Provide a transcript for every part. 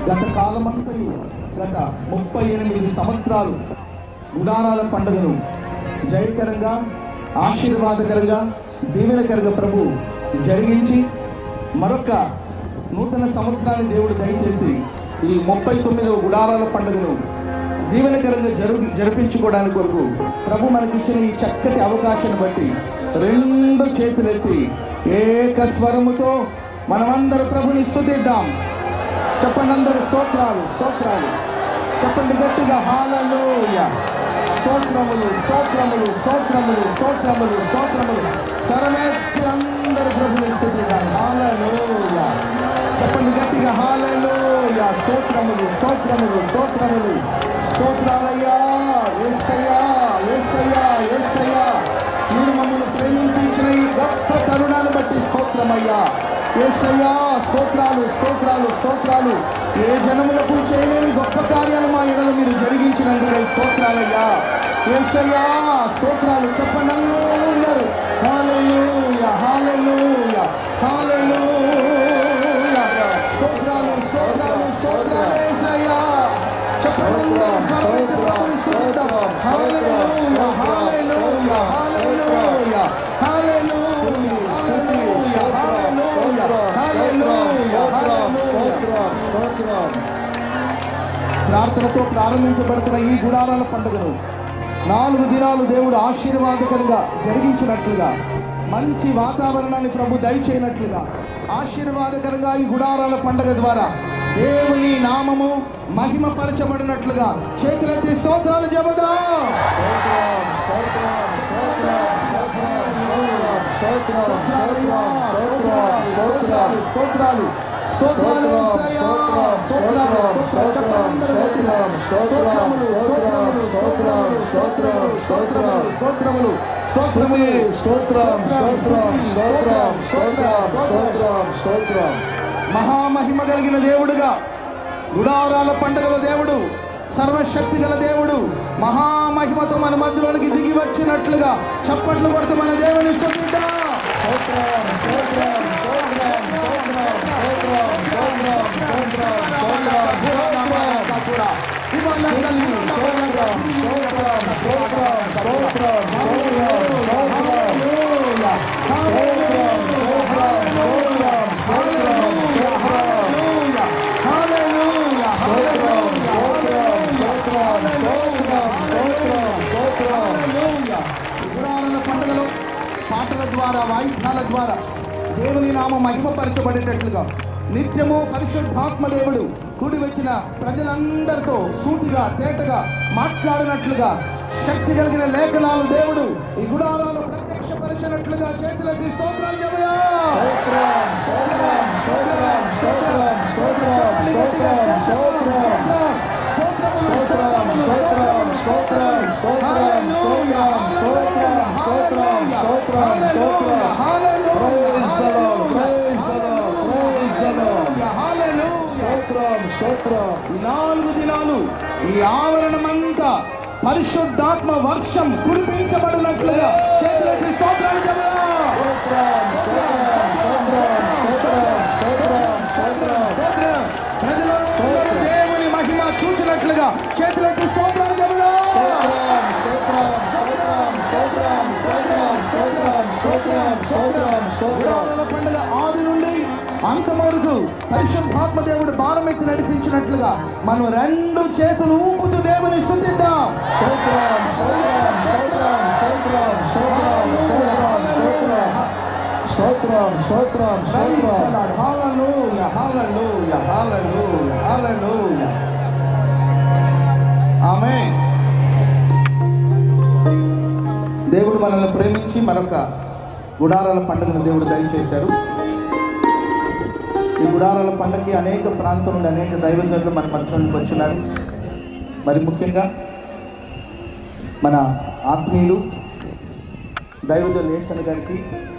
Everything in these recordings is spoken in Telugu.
గత కాలమంతయు గత 38 సంవత్సరాలు గుడారాల పండుగను జయకరంగా, ఆశీర్వాదకరంగా, దీవెనకరంగా ప్రభు జరిగించి మరొక నూతన సంవత్సరాన్ని దేవుడు దయచేసి ఈ 39వ గుడారాల పండుగను దీవెనకరంగా జరిపించుకోవడానికి కొరకు ప్రభు మనకిచ్చిన ఈ చక్కటి అవకాశాన్ని బట్టి 2 చేతులెత్తి ఏక స్వరముతో మనమందరూ ప్రభుని స్తుతిద్దాం. చెప్పండి అందరూ, స్తోత్రాలు స్తోత్రాలు చెప్పండి గట్టిగా, హల్లెలూయా, స్తోత్రములు స్తోత్రములు స్తోత్రములు స్తోత్రములు స్తోత్రములు. స్వరమెత్తి అందరూ ప్రభుని స్తుతిద్దాం. హల్లెలూయా, చెప్పండి గట్టిగా, హల్లెలూయా, స్తోత్రములు స్తోత్రములు స్తోత్రములు. స్తోత్రాలయ్యా, యేసయ్యా యేసయ్యా యేసయ్యా, మీరు మమ్మల్ని ప్రేమించిన ఈ గొప్ప తరుణాన్ని బట్టి స్తోత్రమయ్యా. యేసయ్యా, స్తోత్రాలు స్తోత్రాలు స్తోత్రాలు. ఏ జనములకు చేయలేని గొప్ప కార్యాలు మా ఎడల మీరు జరిగించినందుకై స్తోత్రాలయ్యా. యేసయ్యా, స్తోత్రాలు చెప్పండి అందరూ. హల్లెలూయా హల్లెలూయా హల్లెలూయా, స్తోత్రాలు స్తోత్రాలు స్తోత్రాలు. యేసయ్యా చెప్పండి, హల్లెలూయా హల్లెలూయా హల్లెలూయా హల్లెలూయా హల్లెలూయా. ప్రార్థనతో ప్రారంభించబడుతున్న ఈ గుడారాల పండుగను 4 దినాలు దేవుడు ఆశీర్వాదకరంగా జరిగించినట్లుగా, మంచి వాతావరణాన్ని ప్రభు దయచేయనట్లుగా, ఆశీర్వాదకరంగా ఈ గుడారాల పండుగ ద్వారా దేవుని నామము మహిమపరచబడినట్లుగా చేతులెత్తి స్తోత్రాలు చెబుదాం. స్తోత్రాలు మహామహిమ కలిగిన దేవుడుగా, గుడారాల పండుగల దేవుడు, సర్వశక్తి గల దేవుడు మహామహిమతో మన మధ్యలోనికి దిగి వచ్చినట్లుగా చప్పట్లు కొడుతూ మన దేవుని స్తుతిద్దాం. పండుగలో పాటల ద్వారా, వాయిద్యాల ద్వారా దేవుని నామం మహిమపరచబడేటట్లుగా నిత్యము పరిశుద్ధాత్మ దేవుడు కూడి వచ్చిన ప్రజలందరితో సూటిగా తేటగా మాట్లాడినట్లుగా శక్తి కలిగిన లేఖనాలు దేవుడు ఈ గుడారాలు ప్రత్యక్షపరిచినట్లుగా చేతులెత్తి స్తోత్రాలు చెబుదాం. ఈ 4 దినాలు ఈ ఆవరణమంతా పరిశుద్ధాత్మ వర్షం కురిపించబడినట్లుగా చేతులెత్తి స్తోత్రాలు చెబుదాం. ప్రజలందరూ దేవుని మహిమ చూసినట్లుగా చేతులెత్తి స్తోత్రాలు చెబుదాం. పండుగ ఆది నుండి అంతం వరకు పరిశుద్ధాత్మ దేవుడు భారమెత్తి నడిపించినట్లుగా మనం 2 చేతులు ఊపుతూ దేవుని స్తుతిద్దాం. ఆమేన్. దేవుడు మనల్ని ప్రేమించి మరొక గుడారాల పండుగను దేవుడు దయచేశారు. ఈ గుడారాల పండుగకి అనేక ప్రాంతం నుండి అనేక దైవజనులు మన మధ్యలోకి వచ్చినారు. మరి ముఖ్యంగా మన ఆత్మీయులు దైవజనులు నేసన్ గారికి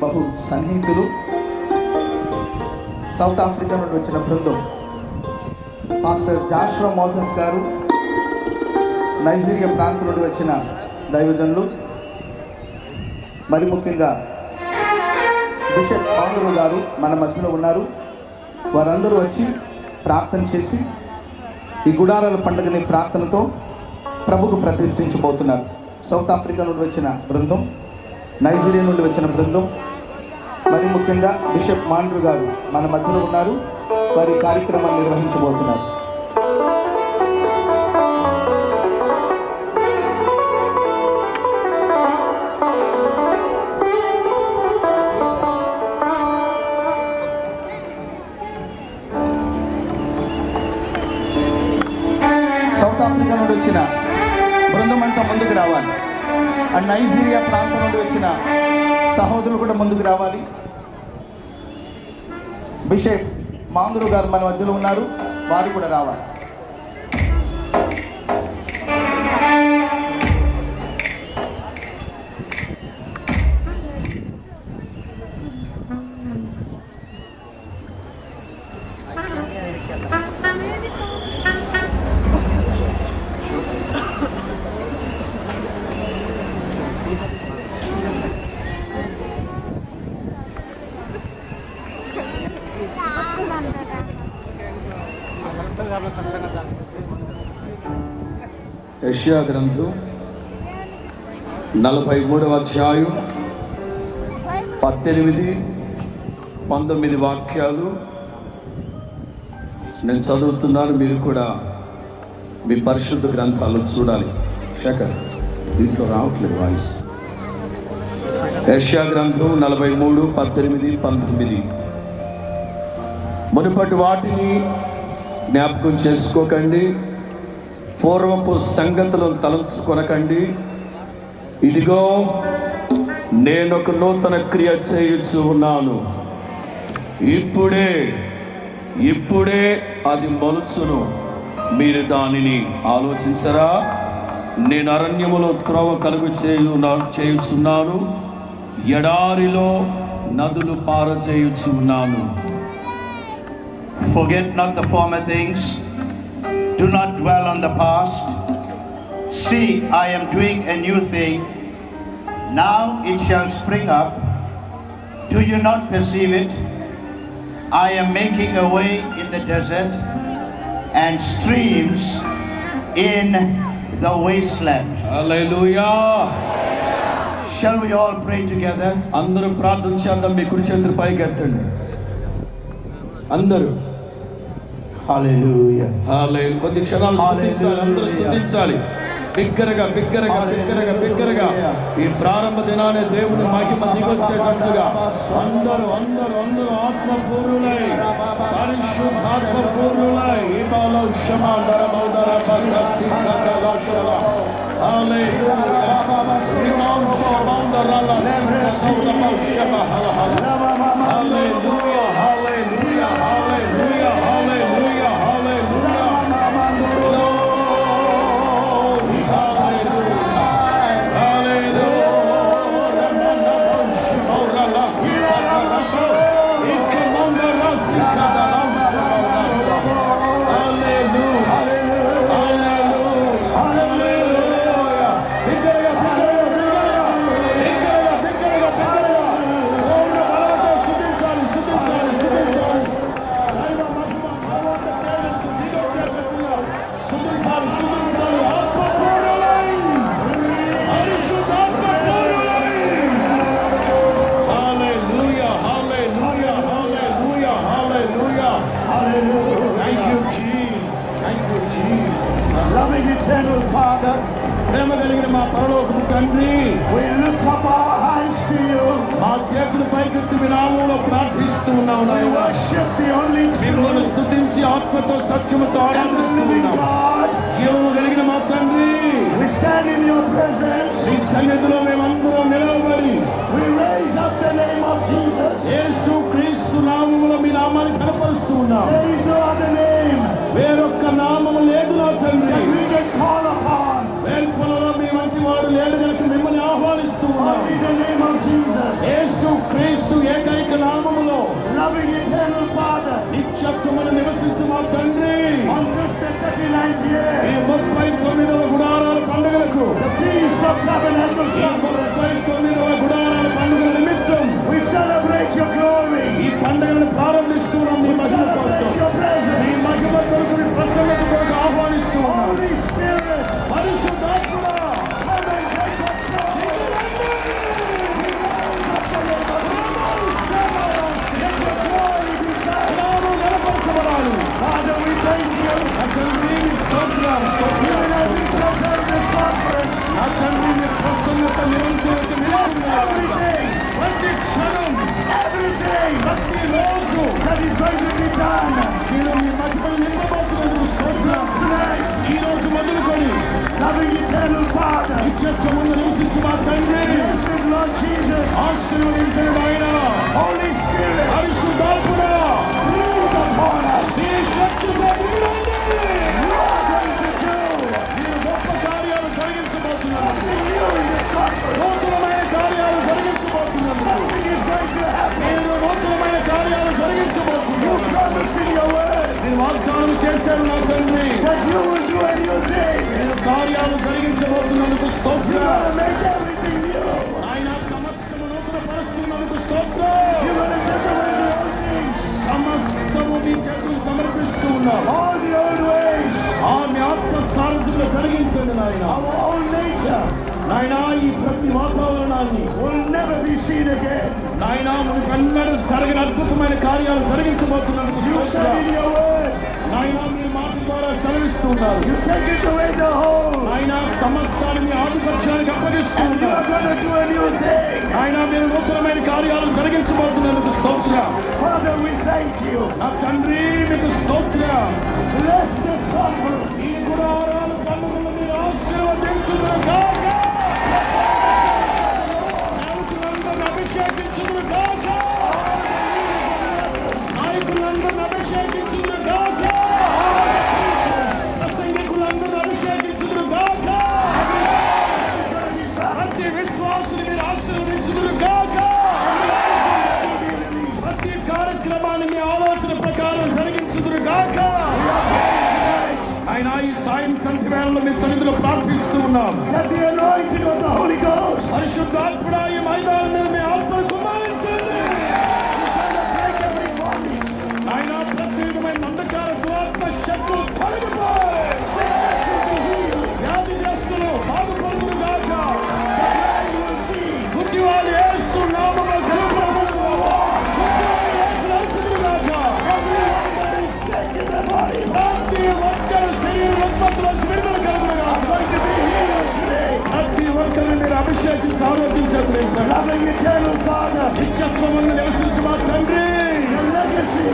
బహు సన్నిహితులు, సౌత్ ఆఫ్రికా నుండి వచ్చిన బృందం, పాస్టర్ జాషువా మోసెస్ గారు, నైజీరియా ప్రాంతం నుండి వచ్చిన దైవజనులు, మరి ముఖ్యంగా బిషప్ పాంగురు గారు మన మధ్యలో ఉన్నారు. వారందరూ వచ్చి ప్రార్థన చేసి ఈ గుడారాల పండుగని ప్రార్థనతో ప్రభుకు ప్రతిష్ఠించబోతున్నారు. సౌత్ ఆఫ్రికా నుండి వచ్చిన బృందం, నైజీరియా నుండి వచ్చిన బృందం, మరి ముఖ్యంగా బిషప్ మాండ్రు గారు మన మధ్యలో ఉన్నారు. వారి కార్యక్రమాన్ని నిర్వహించబోతున్నారు. సౌత్ ఆఫ్రికా నుండి వచ్చిన బృందం అంతా ముందుకు రావాలి. అండ్ నైజీరియా ప్రాంతం నుండి వచ్చిన సహోదరులు కూడా ముందుకు రావాలి. బిషప్ మాంద్రు గారు మన మధ్యలో ఉన్నారు, వారు కూడా రావాలి. యెషయా గ్రంథం 43వ అధ్యాయం 18-19 వాక్యాలు నేను చదువుతున్నాను. మీరు కూడా మీ పరిశుద్ధ గ్రంథాలు చూడాలి. శేఖర్, దీంట్లో రావట్లేదు వాయిస్. యెషయా గ్రంథం 43:18-19. మునుపటి వాటిని జ్ఞాపకం చేసుకోకండి, పూర్వపు సంగతులను తలంచుకొనకండి. ఇదిగో నేనొక నూతన క్రియ చేయుచు ఉన్నాను, ఇప్పుడే అది మొలుచును, మీరు దానిని ఆలోచించరా? నేను అరణ్యములో త్రోవ కలుగు చేయుచున్నాను, ఎడారిలో నదులు పారచేయుచున్నాను. Forget not the former things, do not dwell on the past. See, I am doing a new thing, now it shall spring up. Do you not perceive it? I am making a way in the desert and streams in the wasteland. Hallelujah. Shall we all pray together? అందరూ ప్రార్థన చేద్దాం. మీ కుడి చేతులు పైకి ఎత్తండి అందరూ. Hallelujah. హల్లెలూయా. కొద్ది క్షణాలు స్తుతించాలి, అందరూ స్తుతించాలి. బిగ్గరగా ఈ ప్రారంభ దినాన్ని దేవుని మహిమ దిగొచ్చేటట్లుగా అందరూ ఆత్మపూర్ణులై, పరిశుద్ధాత్మ పూర్ణులై ఈ బాలో క్షమాదర మౌదర బలసిద్ధకలశల. హల్లెలూయా. శ్రీమాన్ శోభందరల సింహసౌలమౌషమ హలహల. హల్లెలూయా, హల్లెలూయా, హల్లెలూయా, హల్లెలూయా, హల్లెలూయా. Loving eternal Father, ప్రేమ కలిగిన మా పరలోకపు తండ్రి, we lift up our hands to you. మా చేతుల పైకెత్తి మీ నామములో ప్రార్థిస్తూ ఉన్నాము We నాయనా. worship the only మిమ్మల్ని true స్తుతించి ఆత్మతో సత్యముతో ఆరాధిస్తూ living ఉన్నాము. God. జీవము కలిగిన మా తండ్రి, We stand in your presence. మీ సన్నిధిలో మేమందరం నిలవబడి We raise up the name of Jesus. యేసు క్రీస్తు నామములో మీ నామాన్ని కనపరుస్తూ ఉన్నాము. There is no other name వేరొక్క నామము లేదు నా తండ్రి. that we can call upon. వేల్పులలో మీ వంటి వాడు లేడు కనుక మిమ్మల్ని ఆహ్వానిస్తూ ఉన్నాము. Only the name of Jesus. యేసు క్రీస్తు ఏకైక నామములో Loving eternal Father. నిత్యత్వమును నివసించు మా తండ్రి, On this the 39th year, ఈ 39వ గుడారాల పండుగలకు, the Feast of Tabernacles, ఈ 39వ గుడారాల పండుగల నిమిత్తం we celebrate your glory. ఈ పండుగను ప్రారంభిస్తున్నాం. మీ మహిమ కోసం, Celebrate your presence. మీ మహిమ కొరకు, మీ ప్రసన్నత కొరకు going to be done. మీరు మీ మహిమను నింపబోతున్నందుకు స్తోత్రం. ఈ రోజు మొదలుకొని Loving eternal Father. నిత్యత్వమును నివసించు మా తండ్రి, Blessed Lord Jesus. ఆశీర్వదించిన ఆయన Holy Spirit. పరిశుద్ధాత్ముడా, Breathe upon us. నీ శక్తితో నిండండి. You are going to do మీరు గొప్ప కార్యాలు జరిగించబోతున్నారు. something new in this gospel. నూతనమైన కార్యాలు జరిగించబోతున్నారు. Something is going to happen. మీరు నూతనమైన కార్యాలు You జరిగించబోతున్నారు. promised in your word మీరు వాగ్దానం చేశారు నా తండ్రి, that you will do a new thing. నేను కార్యాలు జరిగించబోతున్నందుకు You స్తోత్రం. want to make everything new. ఆయన సమస్తము నూతన పరుస్తున్నందుకు స్తోత్రం. You want to take away the old things. సమస్తము మీ చేతులు సమర్పిస్తూ ఉన్నాం. All the old ways. మీ ఆత్మ సారథ్యంలో జరిగించండి నాయన. Our old nature నాయన ఈ ప్రతి వాతావరణాన్ని will never be seen again. నాయన మనకన్నడూ జరగని అద్భుతమైన కార్యాలు జరిగించబోతున్నందుకు You said స్తోత్రం. in your word, నాయన మీ మాట ద్వారా సెలవిస్తూ ఉన్నారు. you take it away the whole. నాయన సమస్తాన్ని మీ ఆధిపత్యానికి అప్పగిస్తూ And you ఉన్నారు. are going to do a new thing. ఆయన మీరు నూతనమైన కార్యాలు జరిగించబోతున్నందుకు స్తోత్రం. Father, we thank you. నా తండ్రి మీకు స్తోత్రం. Bless this conference. ఈ గుడారాలు పండుగలు మీరు ఆశీర్వదించుదురుగాక. సేవకులందరిని అభిషేకించుదురుగాక. నాయకులందరిని అభిషేకించుదురుగాక. ప్రసంగికులందరిని అభిషేకించుదురుగాక. ప్రతి విశ్వాసుని మీరు ఆశీర్వదించుదురుగాక. ప్రతి కార్యక్రమాన్ని మీ ఆలోచన ప్రకారం జరిగించుదురుగాక. ఆయన ఈ సాయం సంధ్య వేళలో మీ సన్నిధిలో ప్రార్థిస్తూ ఉన్నాం. Let the anointing of the Holy Ghost పరిశుద్ధాత్ముడా ఈ మైదానం మీద మీ ఆత్మను కుమ్మరించండి. break every bondage. ఆయన ప్రతి విధమైన అంధకార దురాత్మ శక్తులు తొలగిపోయి వ్యాధిగ్రస్తులు బాగుపడుదురుగాక. You will see. గుడ్డివారు యేసు నామములో చూపబడుదురుగాక. గుడ్డివారు యేసు నడుచుదురుగాక. Everyone that is sick in the body. ప్రతి ఒక్కరు శరీర రుగ్మతలోంచి విడుదల కలుగునుగాక. Going to be healed today. ప్రతి ఒక్కరిని మీరు అభిషేకించి ఆరోగ్యించండి. Loving eternal Father. నిత్యత్వమును నివసించు మా తండ్రి, The legacy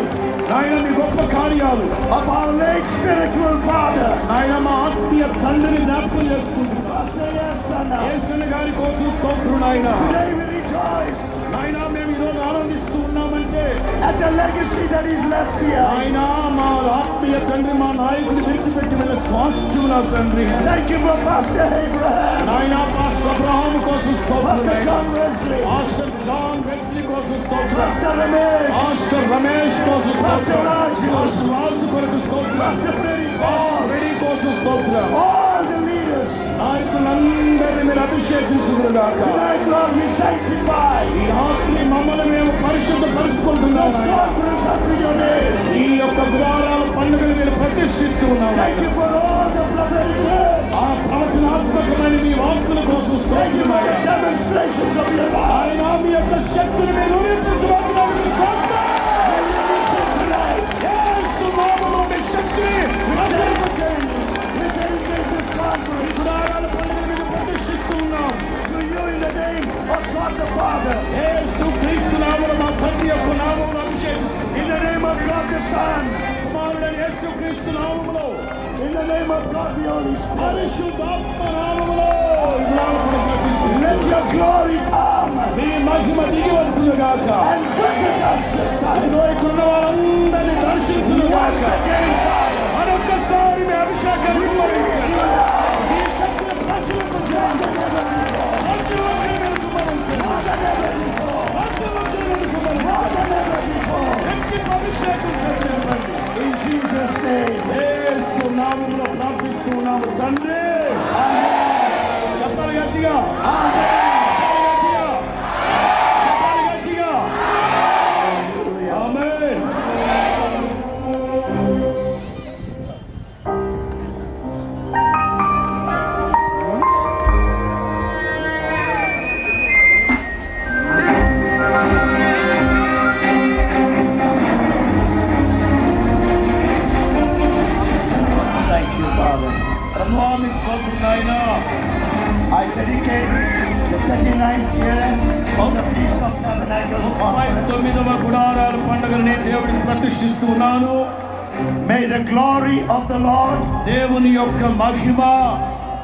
నాయన మీ గొప్ప కార్యాలు of our late spiritual father. నాయన మా ఆత్మీయ తండ్రిని జ్ఞాపకం చేస్తుంది. Pastor Yasana. యేసన్న గారి కోసం స్తోత్రం నాయన. Today we rejoice నాయన మేము ఈరోజు ఆనందిస్తూ ఉన్నామంటే at the legacy that is left here. ఆయన మా ఆత్మీయ తండ్రి మా నాయకుని విడిచిపెట్టి వెళ్ళే స్వాస్థ్యం నా తండ్రి. Thank you for Pastor Abraham. నాయన పాస్టర్ అబ్రహాం కోసం స్తోత్రం Pastor నాయన. John Wesley. Pastor John Wesley కోసం స్తోత్రం. Pastor Ramesh. పాస్టర్ రమేష్ కోసం స్తోత్రం. పాస్టర్ రాజు కొరకు స్తోత్రం. Pastor Freddy pastor Paul. Ready కోసం స్తోత్రం. All the leaders. నాయకులందరినీ మీరు అభిషేకించుదురుగాక. Tonight, Lord, we sanctify ఈ రాత్రి మమ్మల్ని మేము పరిశుద్ధపరుచుకుంటున్నాం. this conference unto your name. ఈ యొక్క ద్వారాల పండుగను మీరు ప్రతిష్ఠిస్తూ ఉన్నాం. Thank you for all the prophetic words. ఆ ప్రవచనాత్మకమైన మీ వాక్కుల కోసం Thank you for the స్తోత్రం. demonstrations of your life. ఆయన మీ యొక్క శక్తిని మీరు నిరూపించబోతున్నందుకు స్తోత్రం. యేసు నామములో మీ శక్తిని ప్రసరింపచేయండి. We dedicate this ఈ conference ద్వారాల పండుగను మీరు ప్రతిష్ఠిస్తూ ఉన్నాం. to you in the name of God the Father. యేసు క్రీస్తు నామములో మా తండ్రి యొక్క నామమును అభిషేకిస్తూ In the name of God the Son. కుమారుడైన యేసు క్రీస్తు నామములో In the name of God the Holy Spirit. పరిశుద్ధాత్మ నామములో ఈ ద్వారాలను ప్రతిష్ఠిస్తూ Let your glory come మీ మహిమ దిగి వచ్చునుగాక. and visit us this time. ఇదిగో ఇక్కడున్న వారందరినీ దర్శించునుగాక. Once again, Father. మరొకసారి మీ అభిషేకాన్ని కుమ్మరించండి. మీ శక్తిని ప్రసరింపచేయండి. ప్రతి ఒక్కరి మీద కుమ్మరించండి. ప్రతి ఒక్కరి మీద కుమ్మరించండి. వ్యక్తికి అభిషేకం చేయండి. In Jesus' name. యేసు నామములో ప్రార్థిస్తూ ఉన్నాము తండ్రి. చెప్పాలి గట్టిగా. చెప్పాలి గట్టిగా. ఆమేన్. Thank you, Father. ప్రభావిత స్వతంత్ర I dedicate ప్రతిష్ఠిస్తూ ఉన్నాను. May the glory of the Lord దేవుని యొక్క మహిమ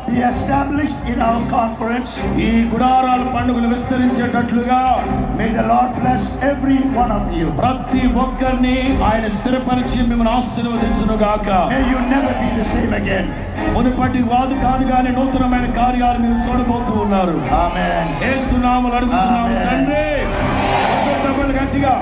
be established in our conference. ఈ గుడారాల పండుగలు విస్తరించేటట్లుగా May the Lord bless every one of you. ప్రతి ఒక్కరిని ఆయన స్థిరపరిచి మిమ్మల్ని ఆశీర్వదించును గాక. May you never be the same again. మునుపటి వాదు కాదు కానీ నూతనమైన కార్యాలు మీరు చూడబోతూ ఉన్నారు. Amen. యేసు నామములో అడుగుతున్నాము తండ్రి. గట్టిగా